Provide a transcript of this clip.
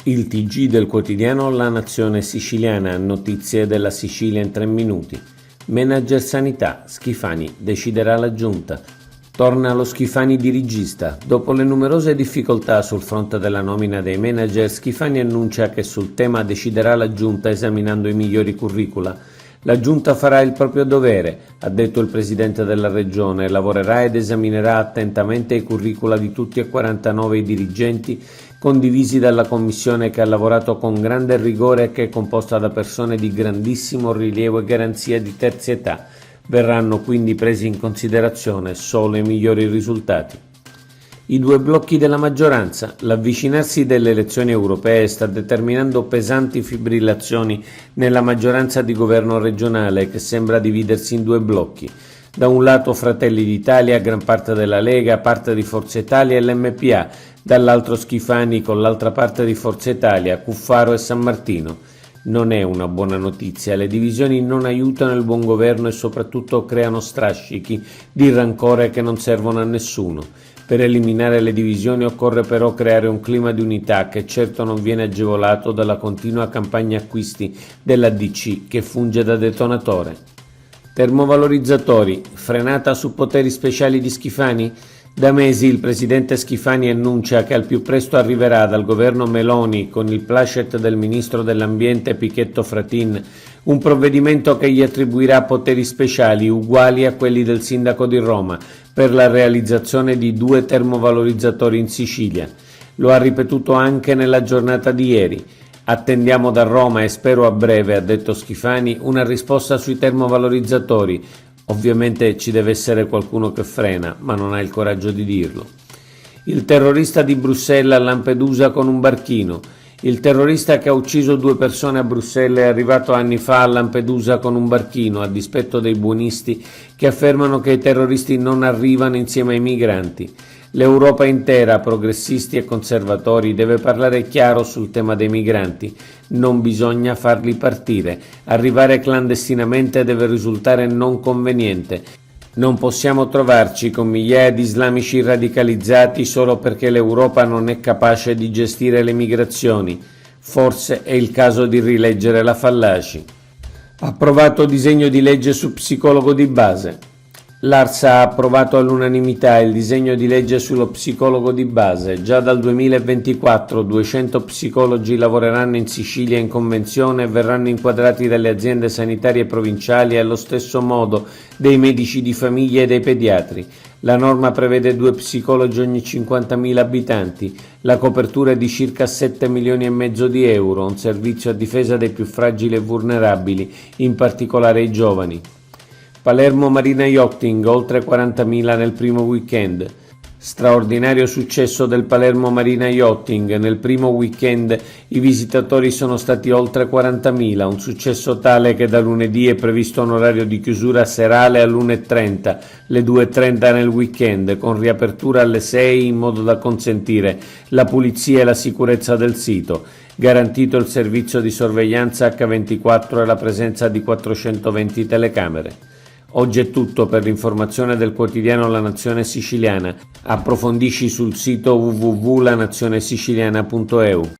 Il TG del quotidiano La Nazione Siciliana, notizie della Sicilia in 3 minuti. Manager sanità, Schifani, deciderà la giunta. Torna lo Schifani dirigista. Dopo le numerose difficoltà sul fronte della nomina dei manager, Schifani annuncia che sul tema deciderà la giunta esaminando i migliori curricula. La giunta farà il proprio dovere, ha detto il presidente della regione, lavorerà ed esaminerà attentamente i curricula di tutti e 49 i dirigenti condivisi dalla commissione che ha lavorato con grande rigore e che è composta da persone di grandissimo rilievo e garanzia di terzietà. Verranno quindi presi in considerazione solo i migliori risultati. I due blocchi della maggioranza. L'avvicinarsi delle elezioni europee sta determinando pesanti fibrillazioni nella maggioranza di governo regionale che sembra dividersi in due blocchi. Da un lato Fratelli d'Italia, gran parte della Lega, parte di Forza Italia e l'MPA, dall'altro Schifani con l'altra parte di Forza Italia, Cuffaro e San Martino. Non è una buona notizia, le divisioni non aiutano il buon governo e soprattutto creano strascichi di rancore che non servono a nessuno. Per eliminare le divisioni occorre però creare un clima di unità che certo non viene agevolato dalla continua campagna acquisti della DC che funge da detonatore. Termovalorizzatori, frenata su poteri speciali di Schifani? Da mesi il presidente Schifani annuncia che al più presto arriverà dal governo Meloni, con il placet del ministro dell'ambiente Pichetto Fratin, un provvedimento che gli attribuirà poteri speciali uguali a quelli del sindaco di Roma per la realizzazione di 2 termovalorizzatori in Sicilia. Lo ha ripetuto anche nella giornata di ieri. Attendiamo da Roma e spero a breve, ha detto Schifani, una risposta sui termovalorizzatori. Ovviamente ci deve essere qualcuno che frena, ma non ha il coraggio di dirlo. Il terrorista di Bruxelles a Lampedusa con un barchino. Il terrorista che ha ucciso 2 persone a Bruxelles è arrivato anni fa a Lampedusa con un barchino, a dispetto dei buonisti che affermano che i terroristi non arrivano insieme ai migranti. L'Europa intera, progressisti e conservatori, deve parlare chiaro sul tema dei migranti. Non bisogna farli partire. Arrivare clandestinamente deve risultare non conveniente. Non possiamo trovarci con migliaia di islamici radicalizzati solo perché l'Europa non è capace di gestire le migrazioni. Forse è il caso di rileggere la Fallaci. Approvato disegno di legge su psicologo di base. L'Ars ha approvato all'unanimità il disegno di legge sullo psicologo di base. Già dal 2024 200 psicologi lavoreranno in Sicilia in convenzione e verranno inquadrati dalle aziende sanitarie provinciali allo stesso modo dei medici di famiglia e dei pediatri. La norma prevede 2 psicologi ogni 50.000 abitanti, la copertura è di circa 7 milioni e mezzo di euro, un servizio a difesa dei più fragili e vulnerabili, in particolare i giovani. Palermo Marina Yachting, oltre 40.000 nel primo weekend. Straordinario successo del Palermo Marina Yachting. Nel primo weekend i visitatori sono stati oltre 40.000, un successo tale che da lunedì è previsto un orario di chiusura serale all'1:30, le 2:30 nel weekend, con riapertura alle 6 in modo da consentire la pulizia e la sicurezza del sito. Garantito il servizio di sorveglianza H24 e la presenza di 420 telecamere. Oggi è tutto per l'informazione del quotidiano La Nazione Siciliana. Approfondisci sul sito www.lanazionesiciliana.eu.